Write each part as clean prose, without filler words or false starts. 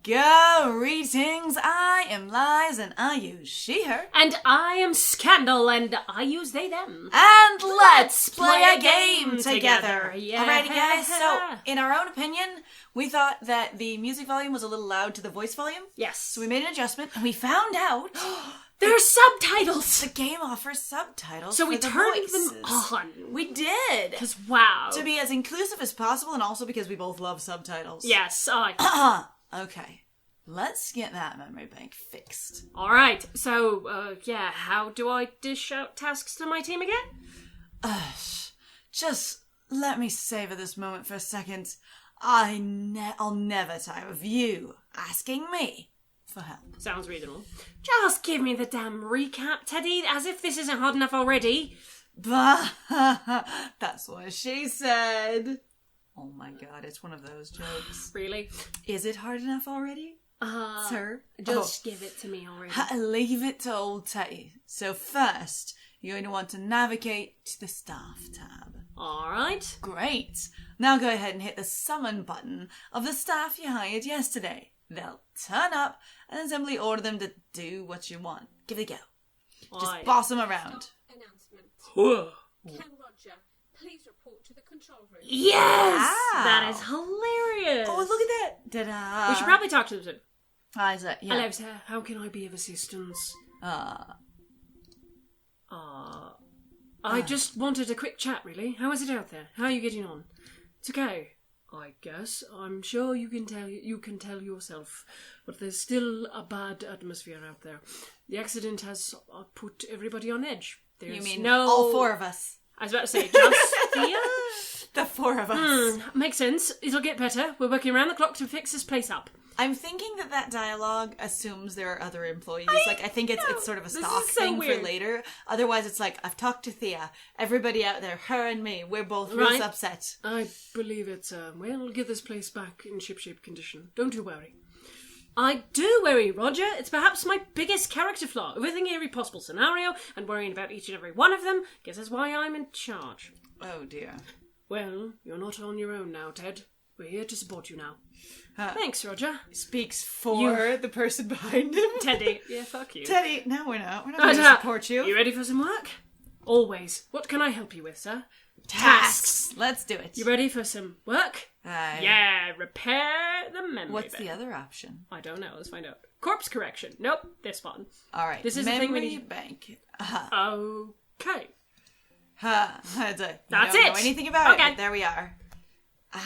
Greetings, I am Lies and I use she, her. And I am Scandal and I use they, them. And let's play a game together. Yeah. Alrighty guys, so in our own opinion, we thought that the music volume was a little loud to the voice volume. Yes. So we made an adjustment and we found out there are subtitles. the game offers subtitles. So we for the turned voices. them on. We did. Because wow. To be as inclusive as possible and also because we both love subtitles. Yes, Okay. Let's get that memory bank fixed. Alright, so, how do I dish out tasks to my team again? Just let me savor this moment for a second. I'll never tire of you asking me for help. Sounds reasonable. Just give me the damn recap, Teddy, as if this isn't hard enough already. Bah, that's what she said. Oh my god, it's one of those jokes. Really? Is it hard enough already? Sir? Just give it to me already. Leave it to old Teddy. So first, you're going to want to navigate to the staff tab. Alright. Great. Now go ahead and hit the summon button of the staff you hired yesterday. They'll turn up and then simply order them to do what you want. Give it a go. Just boss them around. Announcement. Can Roger please report to the control room? Yes! Wow. That is hilarious. Oh, look at that. Ta-da. We should probably talk to them soon. Isaac, yeah. Hello, sir. How can I be of assistance? I just wanted a quick chat, really. How is it out there? How are you getting on? It's okay, I guess. I'm sure you can tell yourself, but there's still a bad atmosphere out there. The accident has put everybody on edge. There's you mean all four of us? I was about to say, just Thea? The four of us. Makes sense. It'll get better. We're working around the clock to fix this place up. I'm thinking that dialogue assumes there are other employees. I think it's sort of a stock so thing weird. for later. Otherwise, it's like, I've talked to Thea. Everybody out there, her and me, we're both real upset. I believe it's, we'll get this place back in shipshape condition. Don't you worry. I do worry, Roger. It's perhaps my biggest character flaw. Overthinking every possible scenario and worrying about each and every one of them. Guess that's why I'm in charge. Oh, dear. Well, you're not on your own now, Ted. We're here to support you now. Thanks, Roger. Speaks for the person behind him. Teddy. Yeah, fuck you. Teddy, no, we're not. We're not going to support you. You ready for some work? Always. What can I help you with, sir? Tasks. Let's do it. You ready for some work? Yeah, repair the memory What's bank. the other option? I don't know. Let's find out. Corpse correction. Nope, this one. All right. This is the thing we need. Bank. Okay. That's it. Don't know anything about Okay. it. There we are.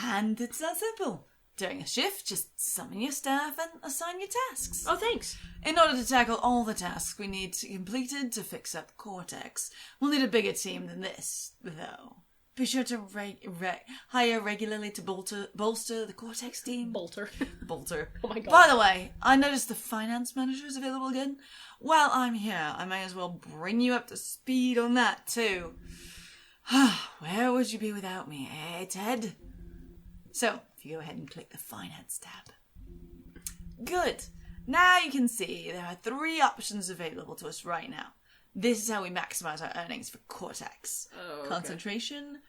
And it's that simple. During a shift, just summon your staff and assign your tasks. Oh, thanks. In order to tackle all the tasks we need completed to fix up Cortex, we'll need a bigger team than this, though. Be sure to hire regularly to bolster the Cortex team. Bolter. Oh my god. By the way, I noticed the finance manager is available again. While I'm here, I may as well bring you up to speed on that too. Where would you be without me, eh, Ted? So, if you go ahead and click the Finance tab. Good. Now you can see there are 3 options available to us right now. This is how we maximize our earnings for Cortex. Oh, okay. Concentration,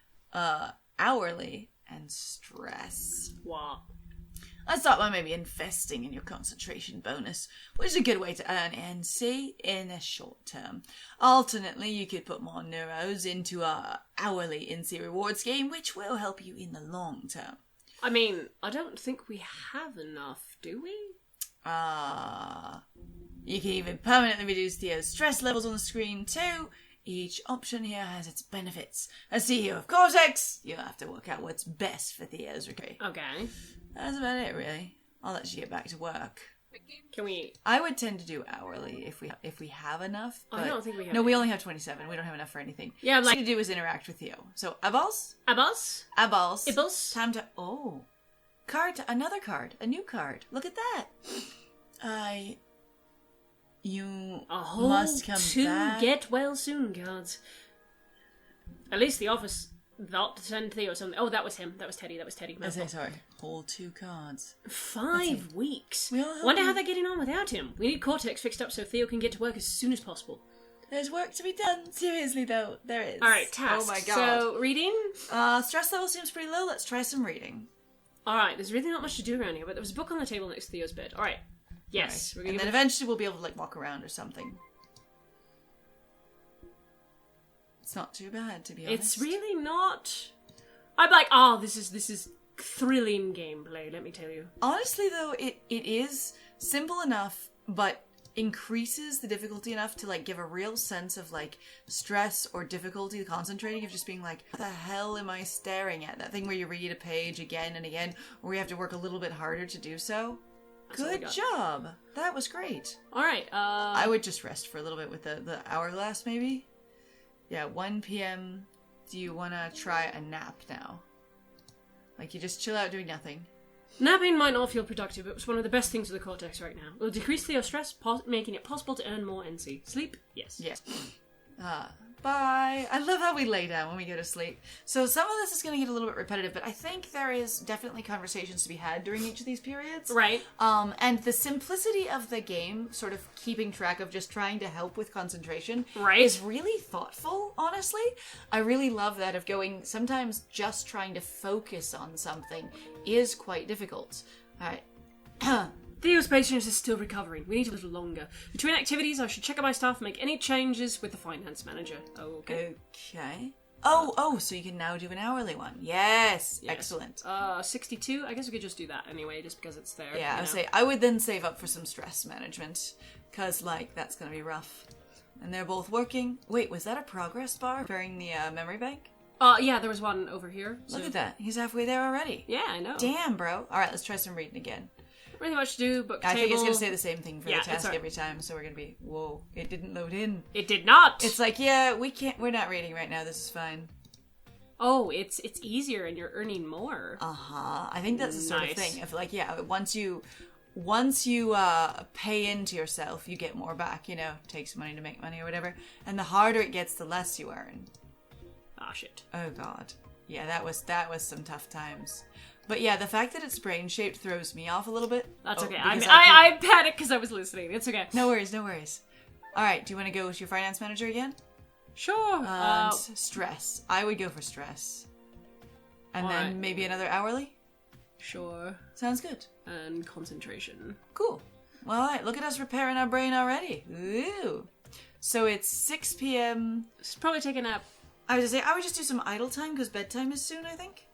hourly, and stress. Wow. Let's start by maybe investing in your concentration bonus, which is a good way to earn NC in a short term. Alternately, you could put more neuros into our hourly NC reward scheme, which will help you in the long term. I mean, I don't think we have enough, do we? You can even permanently reduce Theo's stress levels on the screen too. Each option here has its benefits. As CEO of Cortex, you'll have to work out what's best for Theo's recovery. Okay. That's about it, really. I'll let you get back to work. Can we... I would tend to do hourly if we have enough. I don't think we have No, we any. only have 27. We don't have enough for anything. Yeah, All like... you do is interact with Theo. So, Abals? Abos? Ibos? Time to... Oh. Another card. A new card. Look at that. You must come back. Get well soon cards. At least the office thought to send Theo something. Oh, that was him. That was Teddy. I say sorry. Hold 2 cards. 5 weeks. We all Wonder how they're getting on without him. We need Cortex fixed up so Theo can get to work as soon as possible. There's work to be done. Seriously, though, there is. Alright, tasks. Oh my god. So, reading? Stress level seems pretty low. Let's try some reading. Alright, there's really not much to do around here, but there was a book on the table next to Theo's bed. Alright. Yes. Right. And then eventually we'll be able to, like, walk around or something. It's not too bad, to be honest. It's really not... I'm like, oh, this is thrilling gameplay, let me tell you. Honestly, though, it is simple enough, but increases the difficulty enough to, like, give a real sense of, like, stress or difficulty concentrating, of just being like, what the hell am I staring at? That thing where you read a page again and again, or you have to work a little bit harder to do so. Good job. That was great. Alright, I would just rest for a little bit with the hourglass, maybe? Yeah, 1 p.m. Do you want to try a nap now? Like, you just chill out doing nothing. Napping might not feel productive, but it's one of the best things with the Cortex right now. It will decrease Theo's stress, making it possible to earn more NC. Sleep? Yes. Yes. Bye. I love how we lay down when we go to sleep. So some of this is going to get a little bit repetitive, but I think there is definitely conversations to be had during each of these periods. Right. And the simplicity of the game, sort of keeping track of just trying to help with concentration, right, is really thoughtful, honestly. I really love that, of going, sometimes just trying to focus on something is quite difficult. Alright. Theo's patience is still recovering. We need a little longer. Between activities, I should check out my stuff and make any changes with the finance manager. Okay. So you can now do an hourly one. Yes. Excellent. 62? I guess we could just do that anyway, just because it's there. Yeah, I would then save up for some stress management, because, like, that's gonna be rough. And they're both working. Wait, was that a progress bar during the memory bank? Yeah, there was one over here. So. Look at that. He's halfway there already. Yeah, I know. Damn, bro. Alright, let's try some reading again. Really much to do, book table. I think it's going to say the same thing for the task every time, so we're going to be, whoa, it didn't load in. It did not! It's like, we're not reading right now, this is fine. Oh, it's easier and you're earning more. Uh-huh. I think that's the sort of thing. If, like, once you pay into yourself, you get more back, you know, takes money to make money or whatever. And the harder it gets, the less you earn. Ah, shit. Oh, God. Yeah, that was some tough times. But yeah, the fact that it's brain-shaped throws me off a little bit. That's okay. I panicked because I was listening. It's okay. No worries. Alright, do you want to go with your finance manager again? Sure. Stress. I would go for stress. And then maybe another hourly? Sure. Sounds good. And concentration. Cool. Well, alright, look at us repairing our brain already. Ooh. So it's 6 p.m. Should probably take a nap. I was going to say, I would just do some idle time, because bedtime is soon, I think.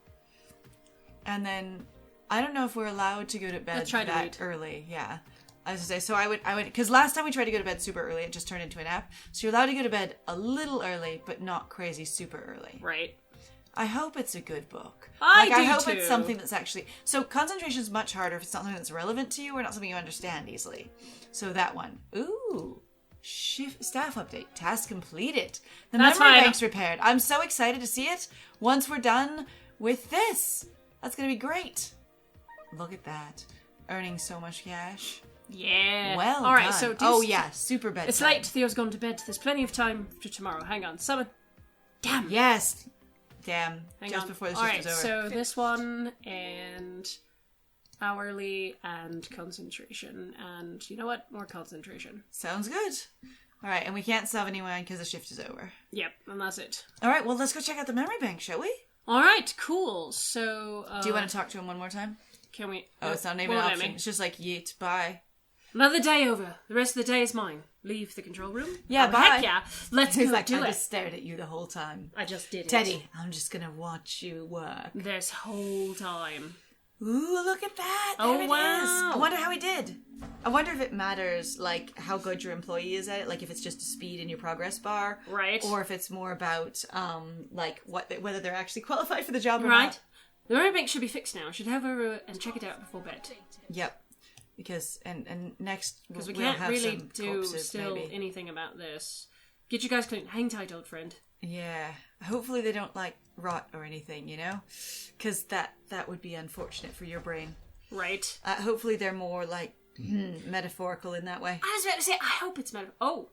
And then, I don't know if we're allowed to go to bed that early. Yeah. I was going to say, so I would, because last time we tried to go to bed super early, it just turned into a nap. So you're allowed to go to bed a little early, but not crazy super early. Right. I hope it's a good book. I hope it's something that's actually... So concentration is much harder if it's not something that's relevant to you or not something you understand easily. So that one. Ooh. Staff update. Task completed. The memory bank's repaired. I'm so excited to see it once we're done with this. That's going to be great. Look at that. Earning so much cash. Yeah. Well all right, done. So super bedtime. It's late. Theo's gone to bed. There's plenty of time for tomorrow. Hang on. Summon. Damn. Yes. Damn. Hang just on. before the all shift right, is over. so this one and hourly and concentration. And you know what? More concentration. Sounds good. All right, and we can't sub anyone because the shift is over. Yep, and that's it. All right, well, let's go check out the memory bank, shall we? All right, cool. So, do you want to talk to him one more time? Can we? Oh, it's not even an option. It's just like, yeet, bye. Another day over. The rest of the day is mine. Leave the control room. Yeah, bye. Heck yeah. Let's go like, do it. I just stared at you the whole time. I just did it. Teddy, I'm just going to watch you work. This whole time. Ooh, look at that. There it is. I wonder how he did. I wonder if it matters, like, how good your employee is at it. Like, if it's just a speed in your progress bar. Right. Or if it's more about, like, whether they're actually qualified for the job or not. Right. The memory bank should be fixed now. Should have her and check it out before bed. Yep. Because, and next, because we we'll can't have really some do corpses, still maybe. anything about this. Get you guys clean. Hang tight, old friend. Yeah. Hopefully they don't, like, rot or anything, you know? Because that would be unfortunate for your brain. Right. Hopefully they're more, like, metaphorical in that way. I was about to say, I hope it's metaphorical.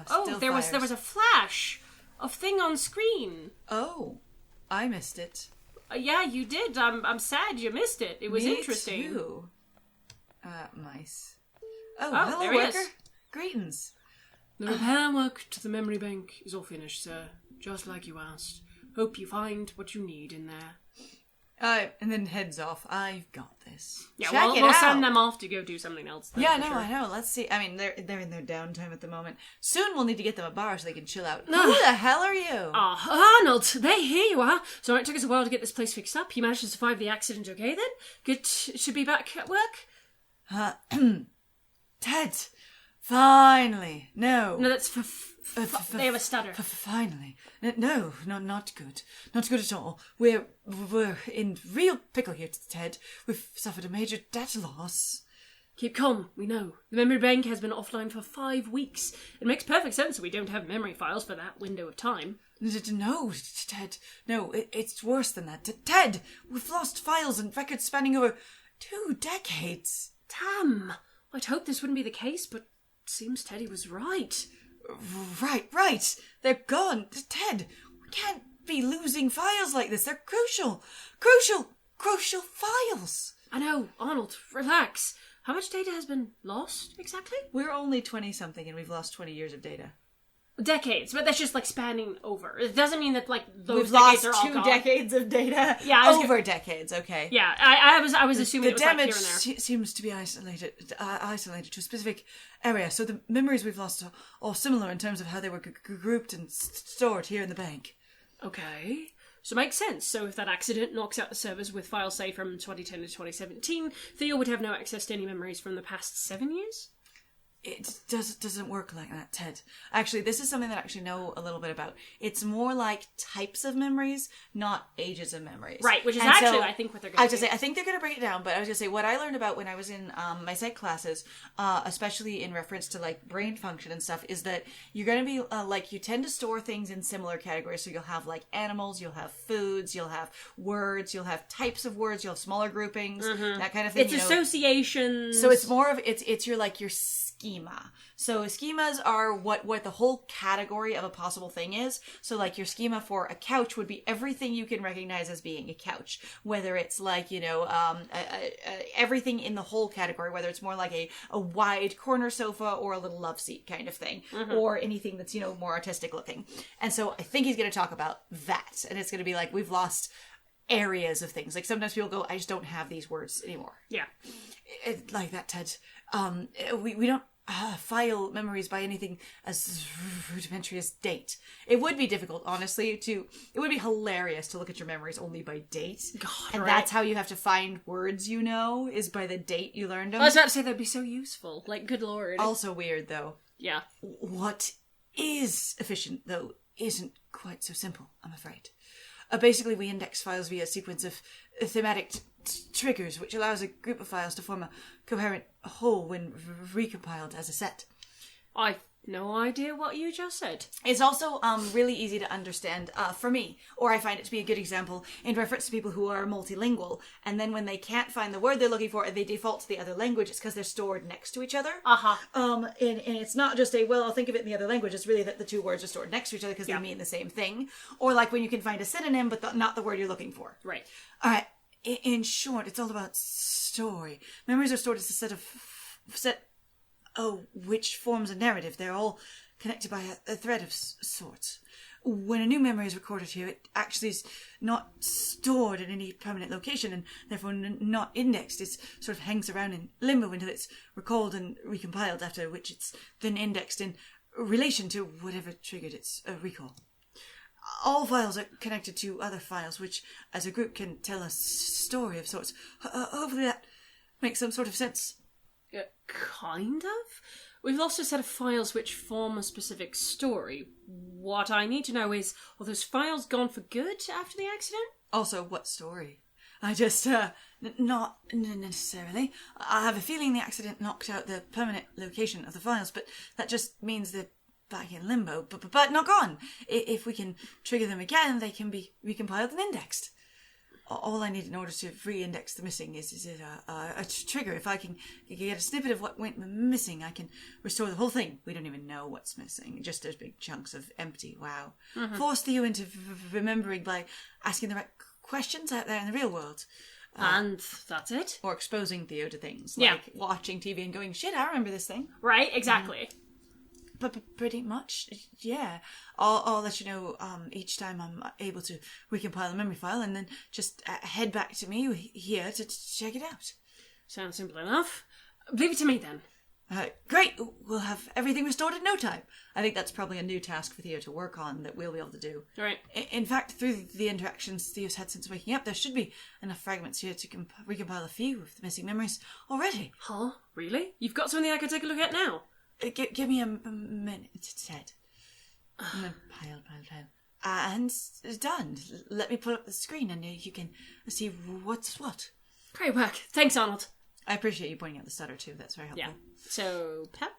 Still there was a flash of thing on screen. Oh, I missed it. Yeah, you did. I'm sad you missed it. It was Me interesting. Too. Mice. Oh, Oh, hello, there he worker. is. Greetings. The repair work to the memory bank is all finished, sir. Just like you asked. Hope you find what you need in there. And then heads off. I've got this. Yeah, Check it we'll out. send them off to go do something else. Then, Yeah, for no, sure. I know. Let's see. I mean, they're in their downtime at the moment. Soon we'll need to get them a bar so they can chill out. Who the hell are you? Arnold, here you are. So it took us a while to get this place fixed up. You managed to survive the accident okay then? Good, should be back at work? Ted! Finally! No, No, that's they have a stutter. finally. No, not good. Not good at all. We're in real pickle here, Ted. We've suffered a major data loss. Keep calm, we know. The memory bank has been offline for 5 weeks. It makes perfect sense that we don't have memory files for that window of time. No, Ted. No, it's worse than that. Ted! We've lost files and records spanning over 2 decades. Damn! I'd hoped this wouldn't be the case, but seems Teddy was right. Right. They're gone. Ted, we can't be losing files like this. They're crucial files. I know, Arnold, relax. How much data has been lost, exactly? We're only 20-something and we've lost 20 years of data. Decades, but that's just like spanning over. It doesn't mean that like those We've decades lost are all 2 gone. decades of data. Yeah, over decades. Okay. Yeah, I was assuming The it was like damage here and there. seems to be isolated to a specific area. So the memories we've lost are all similar in terms of how they were grouped and stored here in the bank. Okay. So it makes sense. So if that accident knocks out the servers with files, say, from 2010 to 2017, Theo would have no access to any memories from the past 7 years? It doesn't work like that, Ted. Actually, this is something that I actually know a little bit about. It's more like types of memories, not ages of memories. Right, which is And actually, so, I think, what they're going to do. I think they're going to break it down, but I was going to say, what I learned about when I was in my psych classes, especially in reference to, like, brain function and stuff, is that you're going to be, you tend to store things in similar categories. So you'll have, like, animals, you'll have foods, you'll have words, you'll have types of words, you'll have smaller groupings, that kind of thing. It's associations. So it's more of, it's your schema. So schemas are what the whole category of a possible thing is. So like your schema for a couch would be everything you can recognize as being a couch, whether it's like, everything in the whole category, whether it's more like a wide corner sofa or a little love seat kind of thing, or anything that's, more artistic looking. And so I think he's going to talk about that. And it's going to be like, we've lost areas of things. Like sometimes people go, I just don't have these words anymore. Yeah. Like that, Ted. We don't file memories by anything as rudimentary as date. It would be difficult, honestly, it would be hilarious to look at your memories only by date. God, and right. that's how you have to find words, is by the date you learned them. I was about to say that'd be so useful. Like, good lord. Also weird, though. Yeah. What is efficient, though, isn't quite so simple, I'm afraid. Basically, we index files via a sequence of thematic triggers, which allows a group of files to form a coherent whole when recompiled as a set. I've no idea what you just said. It's also really easy to understand for me, or I find it to be a good example in reference to people who are multilingual, and then when they can't find the word they're looking for, they default to the other language. It's because they're stored next to each other. And it's not just I'll think of it in the other language. It's really that the two words are stored next to each other because they mean the same thing. Or like when you can find a synonym, but not the word you're looking for. Right. All right. In short, it's all about story. Memories are stored as a set which forms a narrative. They're all connected by a thread of sorts. When a new memory is recorded here, it actually is not stored in any permanent location and therefore not indexed. It sort of hangs around in limbo until it's recalled and recompiled, after which it's then indexed in relation to whatever triggered its recall. All files are connected to other files, which as a group can tell a story of sorts. Hopefully that makes some sort of sense. Kind of? We've lost a set of files which form a specific story. What I need to know is, are those files gone for good after the accident? Also, what story? I just, not necessarily. I have a feeling the accident knocked out the permanent location of the files, but that just means they're back in limbo, but not gone. If we can trigger them again, they can be recompiled and indexed. All I need in order to re-index the missing is a trigger. If I can get a snippet of what went missing, I can restore the whole thing. We don't even know what's missing, just those big chunks of empty. Wow. Force Theo into remembering by asking the right questions out there in the real world. And that's it? Or exposing Theo to things, like watching TV and going, shit, I remember this thing. Right, exactly. Pretty much, yeah. I'll let you know each time I'm able to recompile the memory file, and then just head back to me here to check it out. Sounds simple enough. Leave it to me then. Great, we'll have everything restored in no time. I think that's probably a new task for Theo to work on that we'll be able to do. All right. In fact, through the interactions Theo's had since waking up, there should be enough fragments here to recompile a few of the missing memories already. Huh? Really? You've got something I can take a look at now? Give me a minute, Ted. Pile. And it's done. Let me pull up the screen and you can see what's what. Great work. Thanks, Arnold. I appreciate you pointing out the stutter too. That's very helpful. Yeah. So, Pep?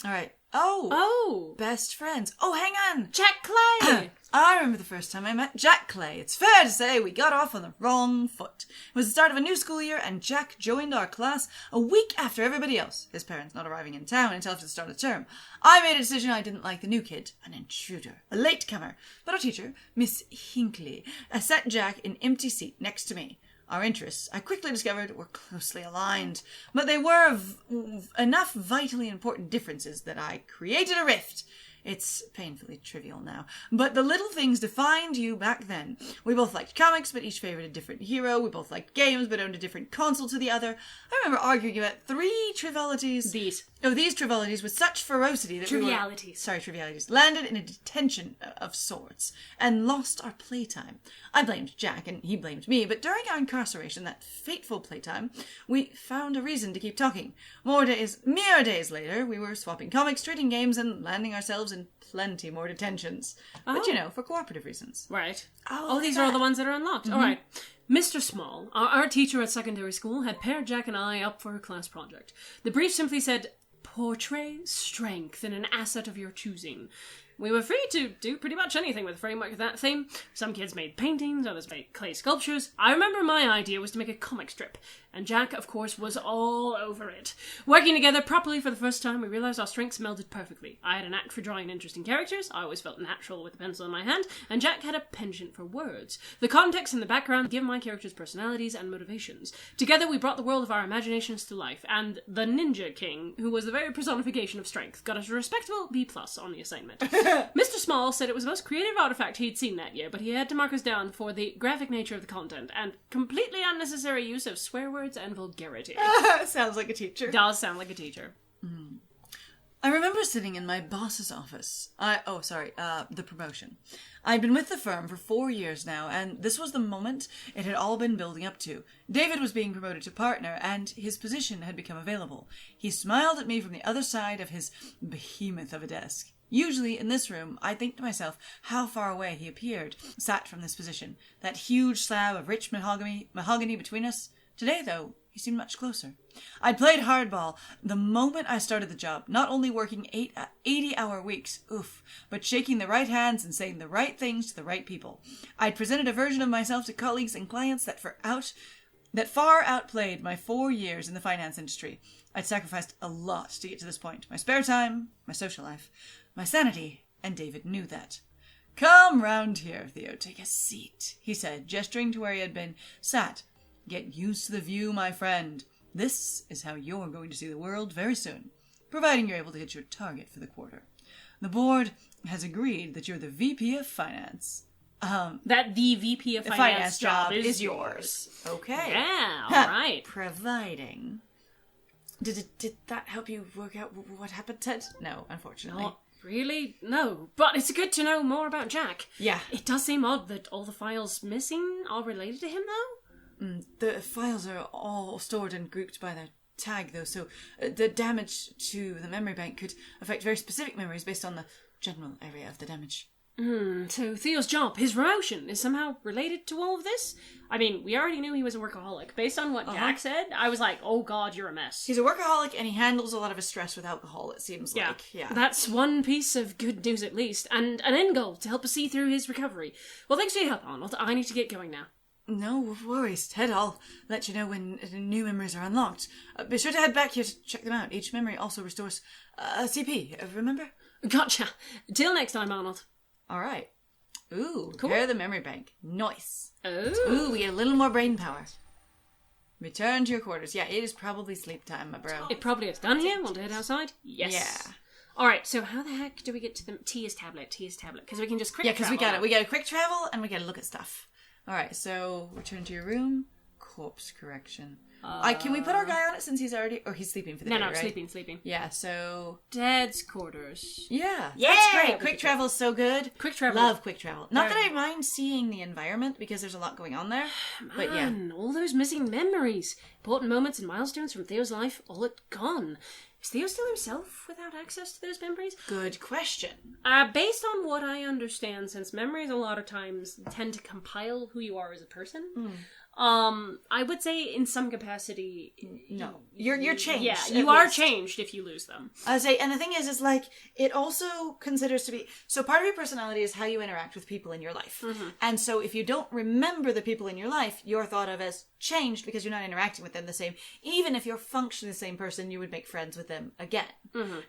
All right. Oh! Best friends. Oh, hang on! Jack Clay! I remember the first time I met Jack Clay. It's fair to say we got off on the wrong foot. It was the start of a new school year and Jack joined our class a week after everybody else, his parents not arriving in town until after the start of the term. I made a decision I didn't like the new kid, an intruder, a latecomer. But our teacher, Miss Hinckley, sat Jack in an empty seat next to me. Our interests, I quickly discovered, were closely aligned, but they were enough vitally important differences that I created a rift. It's painfully trivial now, but the little things defined you back then. We both liked comics, but each favored a different hero. We both liked games, but owned a different console to the other. I remember arguing about these trivialities with such ferocity that trivialities landed in a detention of sorts and lost our playtime. I blamed Jack and he blamed me, but during our incarceration, that fateful playtime, we found a reason to keep talking. Mere days later, we were swapping comics, trading games, and landing ourselves in plenty more detentions. But for cooperative reasons. Right. These are all the ones that are unlocked. Mm-hmm. All right. Mr. Small, our teacher at secondary school, had paired Jack and I up for a class project. The brief simply said, portray strength in an asset of your choosing. We were free to do pretty much anything with a framework of that theme. Some kids made paintings, others made clay sculptures. I remember my idea was to make a comic strip, and Jack, of course, was all over it. Working together properly for the first time, we realised our strengths melded perfectly. I had a knack for drawing interesting characters, I always felt natural with a pencil in my hand, and Jack had a penchant for words. The context and the background give my characters personalities and motivations. Together we brought the world of our imaginations to life, and the Ninja King, who was the very personification of strength, got us a respectable B+ on the assignment. Mr. Small said it was the most creative artifact he'd seen that year, but he had to mark us down for the graphic nature of the content and completely unnecessary use of swear words and vulgarity. Sounds like a teacher. Does sound like a teacher. I remember sitting in my boss's office. The promotion. I'd been with the firm for 4 years now, and this was the moment it had all been building up to. David was being promoted to partner, and his position had become available. He smiled at me from the other side of his behemoth of a desk. Usually, in this room, I think to myself how far away he appeared, sat from this position. That huge slab of rich mahogany between us. Today, though, he seemed much closer. I'd played hardball the moment I started the job, not only working 80-hour weeks, but shaking the right hands and saying the right things to the right people. I'd presented a version of myself to colleagues and clients that far outplayed my 4 years in the finance industry. I'd sacrificed a lot to get to this point. My spare time, my social life, my sanity, and David knew that. Come round here, Theo, take a seat, he said, gesturing to where he had been sat. Get used to the view, my friend. This is how you're going to see the world very soon, providing you're able to hit your target for the quarter. The board has agreed that you're the VP of Finance. That the VP of Finance job is yours. Okay. Yeah, all right. Providing. Did that help you work out what happened, Ted? No, unfortunately. Not really? No. But it's good to know more about Jack. Yeah. It does seem odd that all the files missing are related to him, though? The files are all stored and grouped by their tag, though, so the damage to the memory bank could affect very specific memories based on the general area of the damage. So Theo's job, his promotion, is somehow related to all of this? I mean, we already knew he was a workaholic. Based on what Jack said, I was like, oh god, you're a mess. He's a workaholic and he handles a lot of his stress with alcohol, it seems like. Yeah. That's one piece of good news at least, and an end goal to help us see through his recovery. Well, thanks for your help, Arnold. I need to get going now. No worries, Ted. I'll let you know when new memories are unlocked. Be sure to head back here to check them out. Each memory also restores a CP, remember? Gotcha. Till next time, Arnold. All right. Ooh, cool. Prepare the memory bank. Nice. Ooh, we get a little more brain power. Return to your quarters. Yeah, it is probably sleep time, my bro. It probably is done here. Want to head outside? Yes. Yeah. All right, so how the heck do we get to the T is tablet, because we can just quick Yeah, because we got travel. it. We got a quick travel and we got to look at stuff. All right, so return to your room. Corpse correction. Can we put our guy on it since he's already... Or he's sleeping for the day, right? sleeping. Yeah, so... Dead's quarters. Yeah, Yeah! that's great. Quick travel is so good. Quick travel. Love quick travel. Not Very that I mind seeing the environment because there's a lot going on there. But yeah. Man, all those missing memories. Important moments and milestones from Theo's life, all gone. Is Theo still himself without access to those memories? Good question. Based on what I understand, since memories a lot of times tend to compile who you are as a person, I would say in some capacity... No. You're changed. Yeah, at you are least. changed if you lose them. I say, and the thing is like, it also considers to be, so part of your personality is how you interact with people in your life. And so if you don't remember the people in your life, you're thought of as changed because you're not interacting with them the same. Even if you're functioning the same person, you would make friends with them again.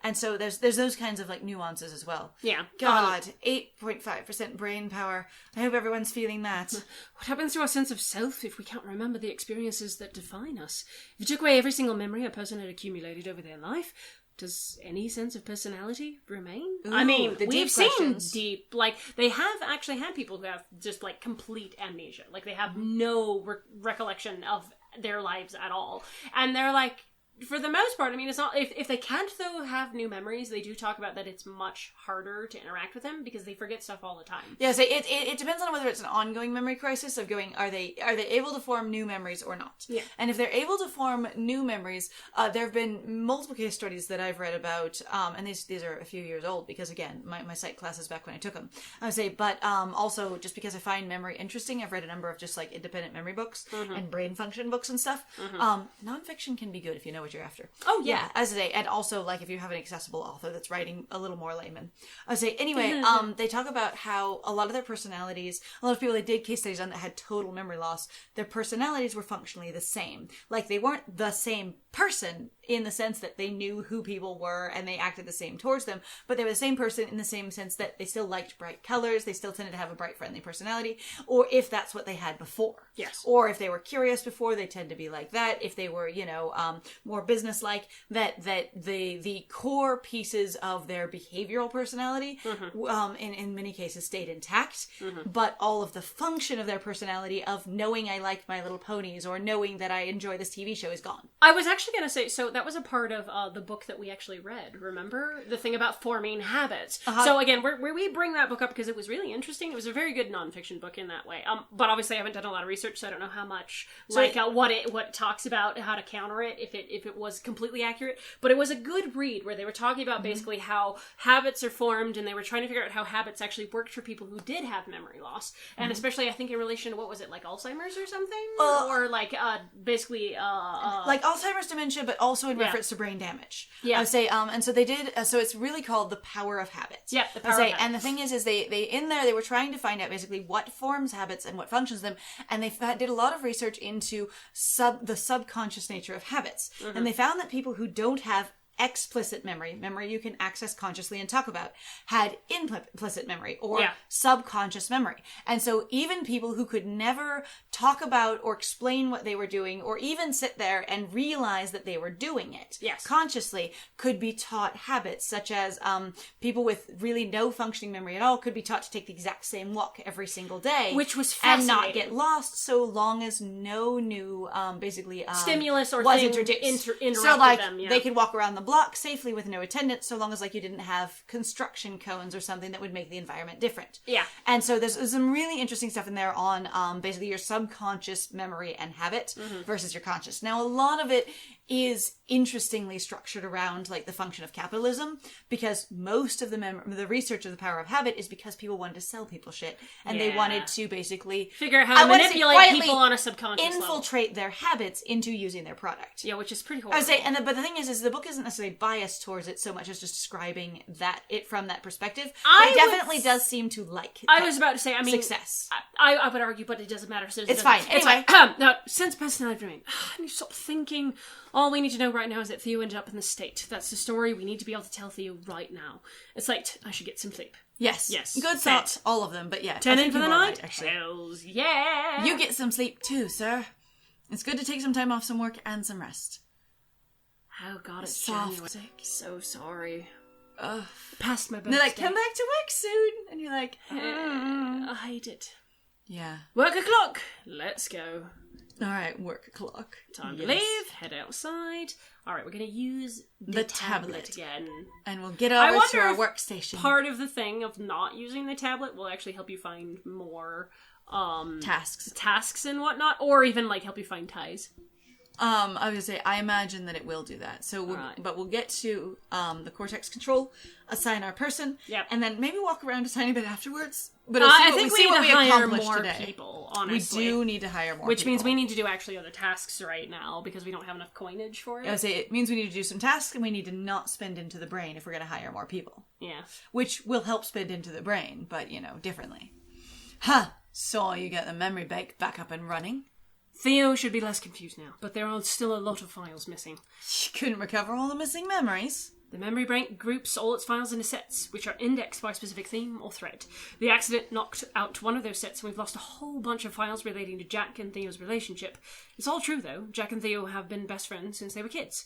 And so there's those kinds of like nuances as well. Yeah. God, 8.5% brain power. I hope everyone's feeling that. What happens to our sense of self if we can't remember the experiences that define us? If you took away every single memory a person had accumulated over their life, does any sense of personality remain? I mean, the we've deep seen questions. deep, like, they have actually had people who have just, like, complete amnesia. Like, they have no recollection of their lives at all. And they're like, for the most part, I mean, it's not, if they can't, though, have new memories, they do talk about that it's much harder to interact with them because they forget stuff all the time. Yeah, so it depends on whether it's an ongoing memory crisis of going, are they able to form new memories or not? Yeah. And if they're able to form new memories, there have been multiple case studies that I've read about, and these are a few years old because, again, my psych classes back when I took them. I would say, but also just because I find memory interesting, I've read a number of just like independent memory books and brain function books and stuff. Nonfiction can be good if you know what you're after. Oh, yeah. As I say, and also like if you have an accessible author that's writing a little more layman. I would say, anyway, they talk about how a lot of their personalities, a lot of people they did case studies on that had total memory loss, their personalities were functionally the same. Like they weren't the same person in the sense that they knew who people were and they acted the same towards them, but they were the same person in the same sense that they still liked bright colors, they still tended to have a bright, friendly personality, or if that's what they had before. Yes. Or if they were curious before, they tend to be like that. If they were, more business-like, that the core pieces of their behavioral personality, in many cases stayed intact, but all of the function of their personality of knowing I like My Little Ponies or knowing that I enjoy this TV show is gone. I was actually going to say, so that was a part of the book that we actually read, remember? The thing about forming habits. So again, we bring that book up because it was really interesting. It was a very good nonfiction book in that way. But obviously I haven't done a lot of research, so I don't know how much, what it talks about, how to counter it, if it was completely accurate. But it was a good read where they were talking about basically how habits are formed, and they were trying to figure out how habits actually worked for people who did have memory loss. And especially, I think, in relation to, what was it, like Alzheimer's or something? Or like, basically... like Alzheimer's dementia, but also in reference to brain damage. Yeah. I would say, and so they did, so it's really called The Power of Habits. Yeah, The Power I would say, of Habits. and the thing is they in there, they were trying to find out basically what forms habits and what functions them, and they did a lot of research into the subconscious nature of habits. And they found that people who don't have explicit memory you can access consciously and talk about, had implicit memory or subconscious memory. And so even people who could never talk about or explain what they were doing or even sit there and realize that they were doing it consciously could be taught habits, such as people with really no functioning memory at all could be taught to take the exact same walk every single day, which was and fascinating. not get lost so long as no new stimulus or was thing introduced. interrupted So like them, they could walk around the block safely with no attendants, so long as like you didn't have construction cones or something that would make the environment different. Yeah. And so there's some really interesting stuff in there on basically your subconscious memory and habit versus your conscious. Now a lot of it is interestingly structured around like the function of capitalism, because most of the research of The Power of Habit is because people wanted to sell people shit, and they wanted to basically figure out how to manipulate people on a subconscious infiltrate their habits into using their product. Yeah, which is pretty horrible. I would say, but the thing is the book isn't necessarily biased towards it so much as just describing it from that perspective. But it definitely does seem to like. I was about to say, I mean, success. I would argue, but it doesn't matter. So it's fine. Anyway, now sense of personality for me. I need to stop thinking. All we need to know right now is that Theo ended up in the state. That's the story. We need to be able to tell Theo right now. It's like, I should get some sleep. Yes. Good thoughts, all of them. But yeah, 10 in for the night. Right, actually. Hells yeah. You get some sleep too, sir. It's good to take some time off some work and some rest. Oh God, it's Soft. January. So sorry. Past my birthday. And they're like, come back to work soon. And you're like, I hate it. yeah. Work o'clock. Let's go. All right, work o'clock. Time to leave. Head outside. All right, we're going to use the tablet again. And we'll get I over wonder to our if workstation. Part of the thing of not using the tablet will actually help you find more tasks and whatnot, or even like help you find ties. I was gonna say, I imagine that it will do that. So, but we'll get to the Cortex control, assign our person, and then maybe walk around a tiny bit afterwards. But I think we need to hire more people, honestly. We do need to hire more Which people. means we need to do actually other tasks right now, because we don't have enough coinage for it. I would say it means we need to do some tasks, and we need to not spend into the brain if we're going to hire more people. Yeah. Which will help spend into the brain, but, differently. Ha! So you get the memory bank back up and running. Theo should be less confused now, but there are still a lot of files missing. You couldn't recover all the missing memories. The memory bank groups all its files into sets, which are indexed by specific theme or thread. The accident knocked out one of those sets, and we've lost a whole bunch of files relating to Jack and Theo's relationship. It's all true, though. Jack and Theo have been best friends since they were kids.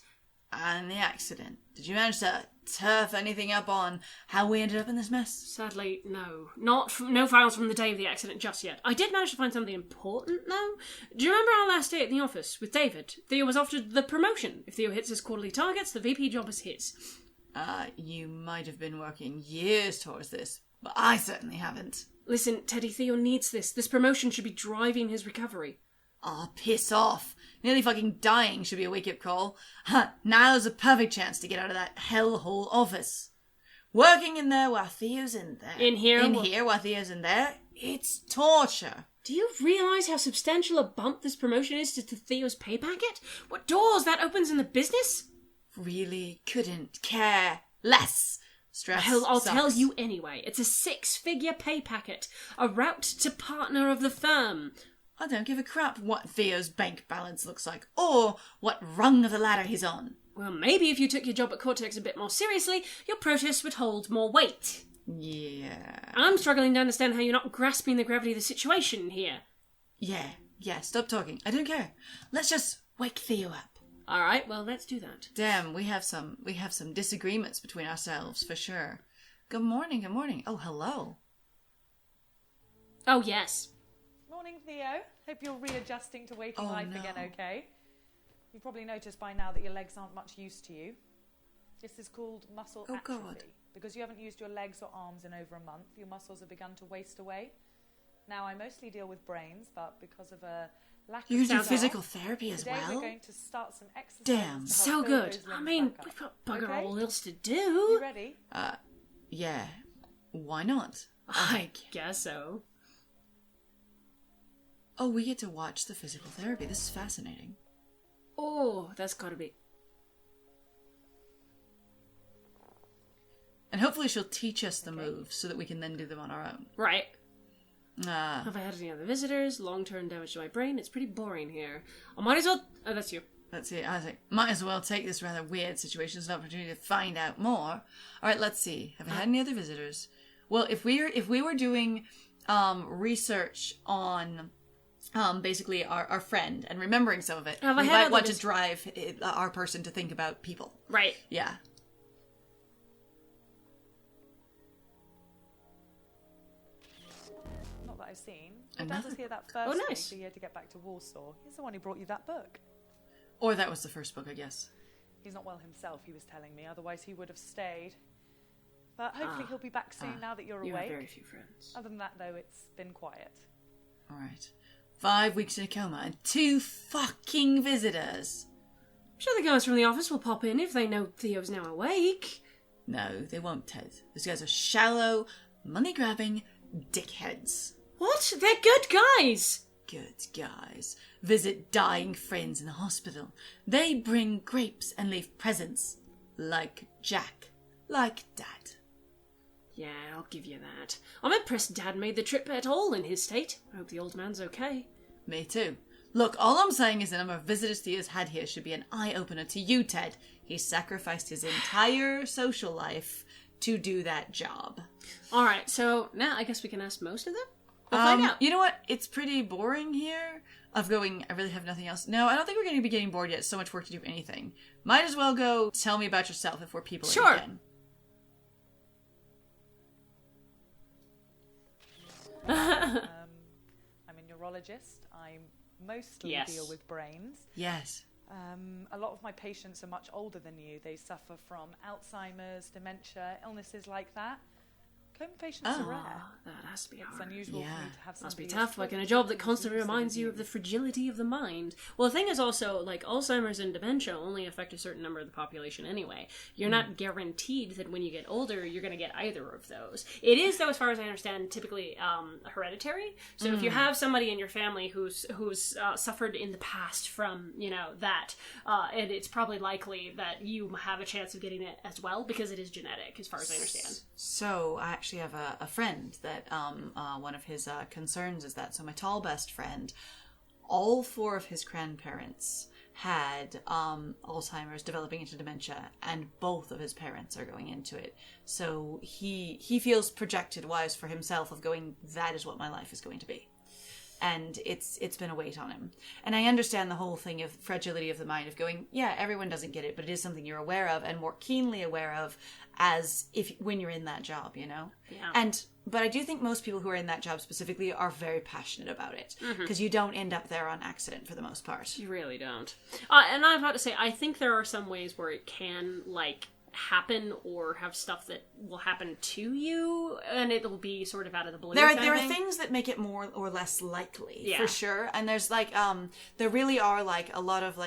And the accident. Did you manage to turf anything up on how we ended up in this mess? Sadly, no. No files from the day of the accident just yet. I did manage to find something important, though. Do you remember our last day at the office with David? Theo was offered the promotion. If Theo hits his quarterly targets, the VP job is his. You might have been working years towards this, but I certainly haven't. Listen, Teddy, Theo needs this. This promotion should be driving his recovery. Oh, piss off. Nearly fucking dying should be a wake-up call. Now's a perfect chance to get out of that hellhole office. Working in there while Theo's in there. In here while Theo's in there. It's torture. Do you realise how substantial a bump this promotion is to Theo's pay packet? What doors that opens in the business? Really couldn't care less. Stress I'll sucks. tell you anyway. It's a 6-figure pay packet. A route to partner of the firm. I don't give a crap what Theo's bank balance looks like, or what rung of the ladder he's on. Well, maybe if you took your job at Cortex a bit more seriously, your protest would hold more weight. Yeah. I'm struggling to understand how you're not grasping the gravity of the situation here. Yeah, stop talking. I don't care. Let's just wake Theo up. Alright, well, let's do that. Damn, we have some disagreements between ourselves, for sure. Good morning. Oh, hello. Oh, yes. Morning, Theo. Hope you're readjusting to waking life no. again okay. You've probably noticed by now that your legs aren't much use to you. This is called muscle atrophy. God. Because you haven't used your legs or arms in over a month, your muscles have begun to waste away. Now, I mostly deal with brains, but because of a lack You of do staff, physical therapy as today well? we're going to start some exercises Damn. to help So build good. those I limbs mean, back up. we've got bugger Okay? all else to do. You ready? Yeah. Why not? I guess so. Oh, we get to watch the physical therapy. This is fascinating. Oh, that's gotta be... And hopefully she'll teach us the moves so that we can then do them on our own. Right. Have I had any other visitors? Long-term damage to my brain? It's pretty boring here. I might as well... Oh, that's you. Let's see. I think might as well take this rather weird situation as an opportunity to find out more. All right, let's see. Have I had any other visitors? Well, if we were doing research on basically our friend and remembering some of it, Have I we had might other want to drive our person to think about people. Right. Yeah. Not that I've seen. My dad Another was here that Oh, first nice. week the year to get back to Warsaw. He's the one who brought you that book. Or that was the first book, I guess. He's not well himself, he was telling me, otherwise he would have stayed. But hopefully he'll be back soon now that you're You awake. have very few friends. Other than that, though, it's been quiet. All right. 5 weeks in a coma and 2 fucking visitors. I'm sure the guys from the office will pop in if they know Theo's now awake. No, they won't, Ted. Those guys are shallow, money-grabbing dickheads. What? They're good guys! Good guys. Visit dying friends in the hospital. They bring grapes and leave presents. Like Jack. Like Dad. Yeah, I'll give you that. I'm impressed Dad made the trip at all in his state. I hope the old man's okay. Me too. Look, all I'm saying is the number of visitors Theo's had here should be an eye-opener to you, Ted. He sacrificed his entire social life to do that job. Alright, so now I guess we can ask most of them? We'll find out. You know what? It's pretty boring here. Of going, I really have nothing else. No, I don't think we're going to be getting bored yet. So much work to do anything. Might as well go tell me about yourself if we're people Sure. again. I'm a neurologist. I mostly Yes. deal with brains. Yes. A lot of my patients are much older than you. They suffer from Alzheimer's, dementia, illnesses like that. Coma patients are rare. That has to be It's hard. unusual Yeah. for me to have Must be somebody as tough, like in a fit job that and constantly lucid reminds as you of the fragility of the mind. Well, the thing is also, like, Alzheimer's and dementia only affect a certain number of the population anyway. You're not guaranteed that when you get older, you're going to get either of those. It is, though, as far as I understand, typically hereditary. So if you have somebody in your family who's suffered in the past from, that, and it's probably likely that you have a chance of getting it as well, because it is genetic, as far as I understand. So I actually have a friend that one of his concerns is that. So my tall best friend, all 4 of his grandparents had Alzheimer's developing into dementia, and both of his parents are going into it. So he feels projected wise for himself of going, that is what my life is going to be. And it's been a weight on him. And I understand the whole thing of fragility of the mind, of going, yeah, everyone doesn't get it, but it is something you're aware of and more keenly aware of when you're in that job, Yeah. But I do think most people who are in that job specifically are very passionate about it, because you don't end up there on accident for the most part. You really don't. And I've got to say, I think there are some ways where it can, happen or have stuff that will happen to you, and it'll be sort of out of the blue. There are things that make it more or less likely, for sure. And there's there really are a lot of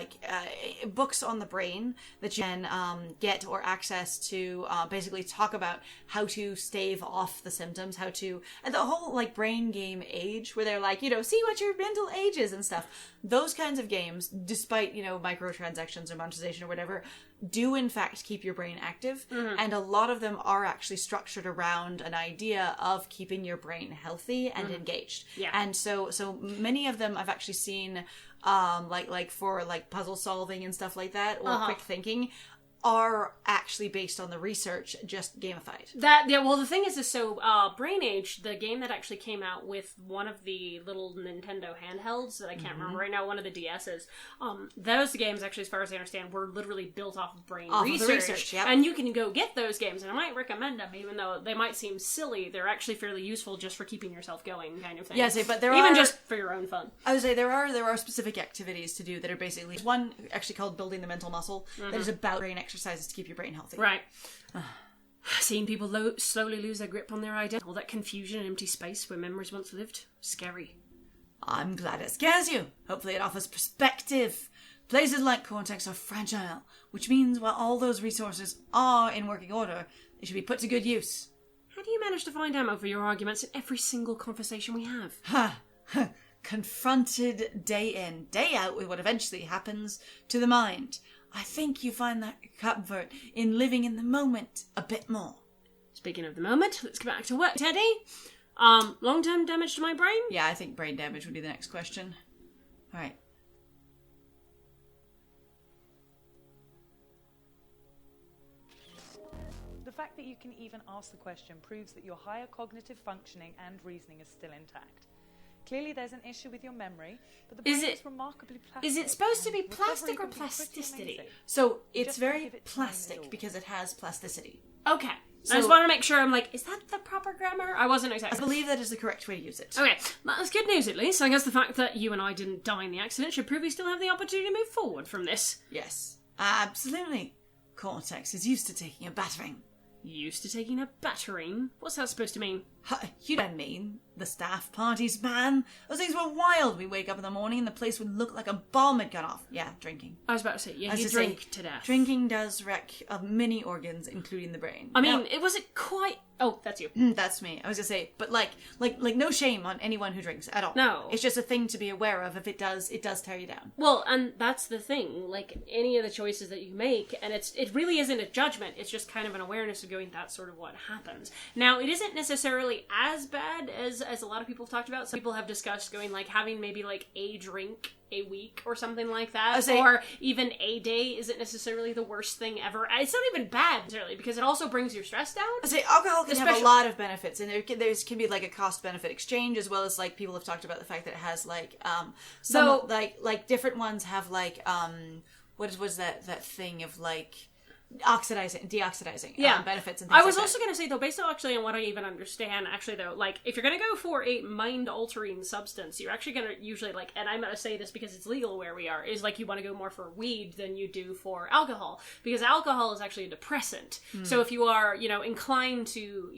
books on the brain that you can get or access to basically talk about how to stave off the symptoms, and the whole brain game age, where they're see what your mental age is and stuff. Those kinds of games, despite microtransactions or monetization or whatever, do in fact keep your brain active, and a lot of them are actually structured around an idea of keeping your brain healthy and engaged. And so many of them I've actually seen for puzzle solving and stuff like that, or quick thinking, are actually based on the research, just gamified. Well, the thing is Brain Age, the game that actually came out with one of the little Nintendo handhelds that I can't remember right now, one of the DS's, those games, actually, as far as I understand, were literally built off of brain research. Yep. And you can go get those games, and I might recommend them, even though they might seem silly. They're actually fairly useful just for keeping yourself going, kind of thing. Yeah, but even just for your own fun. I would say there are specific activities to do that are basically one actually called building the mental muscle, that is about brain exercises to keep your brain healthy. Right. Seeing people slowly lose their grip on their identity, all that confusion and empty space where memories once lived, scary. I'm glad it scares you. Hopefully it offers perspective. Places like Cortex are fragile, which means while all those resources are in working order, they should be put to good use. How do you manage to find ammo for your arguments in every single conversation we have? Confronted day in, day out with what eventually happens to the mind. I think you find that comfort in living in the moment a bit more. Speaking of the moment, let's get back to work, Teddy. Long-term damage to my brain? Yeah, I think brain damage would be the next question. All right. The fact that you can even ask the question proves that your higher cognitive functioning and reasoning is still intact. Clearly there's an issue with your memory, but the brain is remarkably plastic. Is it supposed to be Recovery plastic or can be pretty plasticity? amazing. So it's Just very give it time is plastic all. because it has plasticity. Okay. I just want to make sure I'm is that the proper grammar? I wasn't I exactly. believe that is the correct way to use it. Okay, that's good news at least. I guess the fact that you and I didn't die in the accident should prove we still have the opportunity to move forward from this. Yes, absolutely. Cortex is used to taking a battering. Used to taking a battering? What's that supposed to mean? You don't mean the staff parties, man. Those things were wild. We wake up in the morning and the place would look like a bomb had gone off. Yeah, drinking. I was about to say, yeah, As you to drink say, to death. Drinking does wreck many organs, including the brain. I mean, Now, it wasn't quite... Oh, that's you. that's me. I was gonna say, but like no shame on anyone who drinks at all. No. It's just a thing to be aware of. If it does tear you down. Well, and that's the thing. Any of the choices that you make, and it really isn't a judgment. It's just kind of an awareness of going, that's sort of what happens. Now, it isn't necessarily as bad as a lot of people have talked about. Some people have discussed going, having maybe a drink a week or something like that, or even a day isn't necessarily the worst thing ever. It's not even bad necessarily, because it also brings your stress down. I say alcohol can have a lot of benefits, and there can be a cost benefit exchange, as well as people have talked about the fact that it has some different ones have what was that thing of deoxidizing benefits and things I was like also going to say, though, based on what I even understand, actually, though, like, if you're going to go for a mind-altering substance, you're actually going to usually, like, and I'm going to say this because it's legal where we are, is, like, you want to go more for weed than you do for alcohol. Because alcohol is actually a depressant. So if you are, inclined to,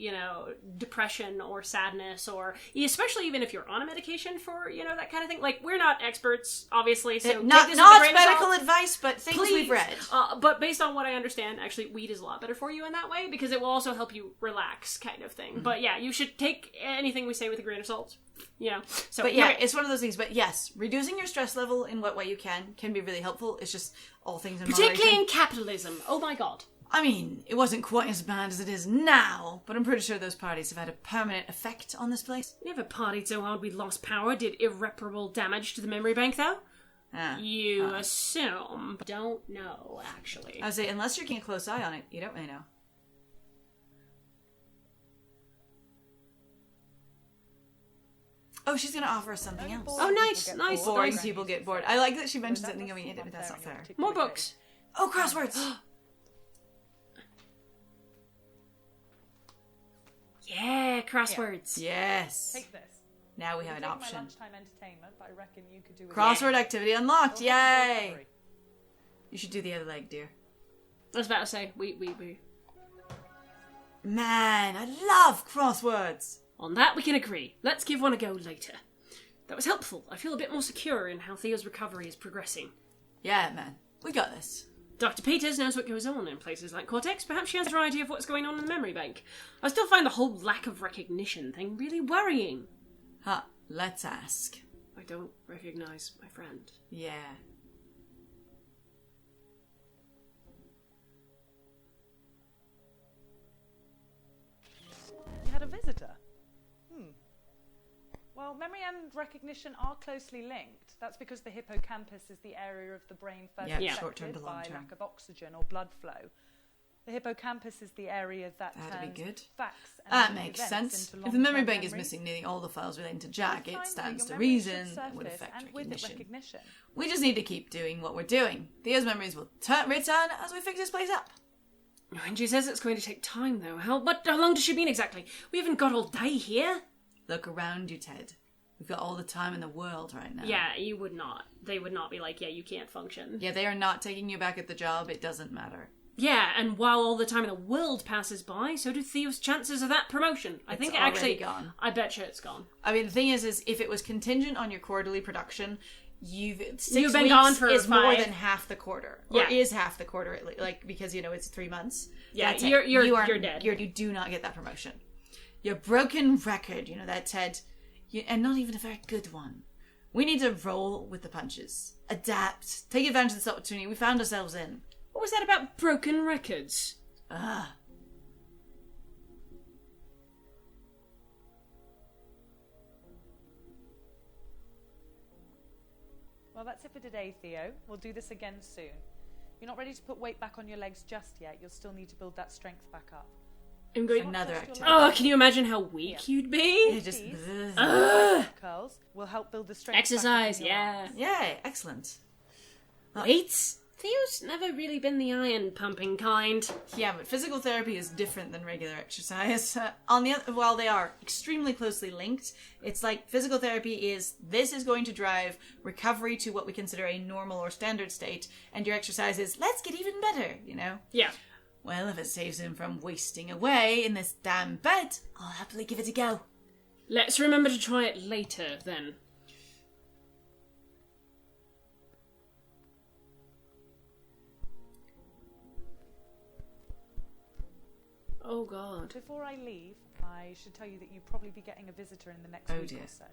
depression or sadness, or especially even if you're on a medication for, that kind of thing, like, we're not experts, obviously, so not take this with a grain of medical salt. advice, but things we've read. But based on what I understand, actually, weed is a lot better for you in that way, because it will also help you relax, kind of thing. But yeah, you should take anything we say with a grain of salt. So, but yeah, it's one of those things. But yes, reducing your stress level in what way you can be really helpful. It's just all things in particularly moderation. in capitalism. Oh my god. I mean, it wasn't quite as bad as it is now, but I'm pretty sure those parties have had a permanent effect on this place. We never partied so hard we lost power, did irreparable damage to the memory bank, though. You assume. Don't know, actually. I would say, unless you're keeping a close eye on it, you don't really know. Oh, she's going to offer us something else. Oh, nice. Boring people get bored. I like that she mentions it and going in it, but that's not fair. More books. Oh, crosswords! Yeah, crosswords. Yes. Take this. Now we have an option. My lunchtime entertainment, but I reckon you could do with Crossword activity unlocked. it. Yay! You should do the other leg, dear. I was about to say, we. Man, I love crosswords. On that we can agree. Let's give one a go later. That was helpful. I feel a bit more secure in how Theo's recovery is progressing. Yeah, man. We got this. Dr. Peters knows what goes on in places like Cortex. Perhaps she has a idea of what's going on in the memory bank. I still find the whole lack of recognition thing really worrying. Huh, let's ask. I don't recognize my friend. Yeah. You had a visitor? Well, memory and recognition are closely linked. That's because the hippocampus is the area of the brain first short-term affected to by long-term. lack of oxygen or blood flow. The hippocampus is the area that That'd be turns good. facts and That makes events sense. into If the memory long-term bank is memory, missing nearly all the files relating to Jack, you'll it find that stands your to memory should reason that would surface, affect and with it recognition. recognition. We just need to keep doing what we're doing. Theo's memories will return as we fix this place up. And she says it's going to take time, though. How long does she mean exactly? We haven't got all day here. Look around you, Ted. We've got all the time in the world right now. Yeah, you would not. They would not be like, yeah, you can't function. Yeah, they are not taking you back at the job. It doesn't matter. Yeah, and while all the time in the world passes by, so do Theo's chances of that promotion. I think it actually gone. I bet you it's gone. I mean, the thing is if it was contingent on your quarterly production, you've been weeks gone for is 5. more than half the quarter, or Yeah. is half the quarter, like because it's 3 months. Yeah, That's it. you're dead. You do not get that promotion. Your broken record, that Ted, and not even a very good one. We need to roll with the punches, adapt, take advantage of this opportunity we found ourselves in. What was that about broken records? Well, that's it for today, Theo. We'll do this again soon. You're not ready to put weight back on your legs just yet. You'll still need to build that strength back up. I'm going. Another activity. Oh, can you imagine how weak you'd be? It just Curls will help build the strength. Exercise, back up in your yeah. yeah, excellent. Weights? Theo's never really been the iron pumping kind. Yeah, but physical therapy is different than regular exercise. While they are extremely closely linked, it's like physical therapy is going to drive recovery to what we consider a normal or standard state, and your exercise is let's get even better, Yeah. Well, if it saves him from wasting away in this damn bed, I'll happily give it a go. Let's remember to try it later, then. Oh, God. Before I leave, I should tell you that you'll probably be getting a visitor in the next week dear. or so.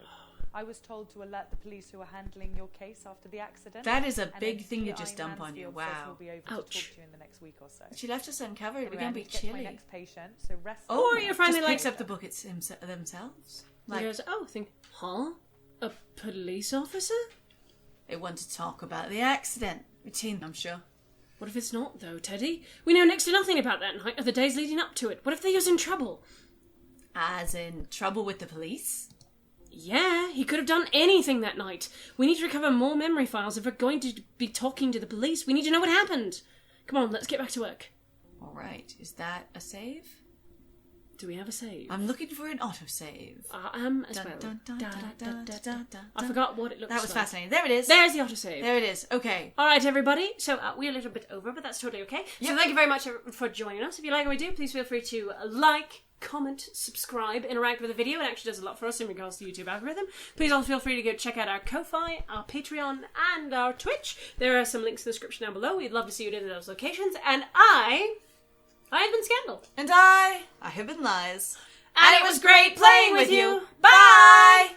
I was told to alert the police who are handling your case after the accident. That is a and big then thing to TI just dump on you. Mansfield says Wow. he'll be over to Ouch. talk to you in the next week or so. She left us uncovered. We're Anyway, going I to be need to get to my chilly. next patient, so rest. Oh, up. you're finally Just like... picks up the book themselves. He goes, oh, huh? A police officer? They want to talk about the accident. Routine, I'm sure. What if it's not, though, Teddy? We know next to nothing about that night or the days leading up to it. What if Theo's in trouble? As in trouble with the police? Yeah, he could have done anything that night. We need to recover more memory files if we're going to be talking to the police. We need to know what happened. Come on, let's get back to work. All right. Is that a save? Do we have a save? I'm looking for an autosave. I am as well. I forgot what it looks like. That was fascinating. There it is. There's the autosave. There it is. Okay. All right, everybody. So we're a little bit over, but that's totally okay. So thank you very much for joining us. If you like what we do, please feel free to like, comment, subscribe, interact with the video. It actually does a lot for us in regards to the YouTube algorithm. Please also feel free to go check out our Ko-Fi, our Patreon, and our Twitch. There are some links in the description down below. We'd love to see you in those locations. And I have been Scandal. And I have been Lies. And it was great playing with you. Bye!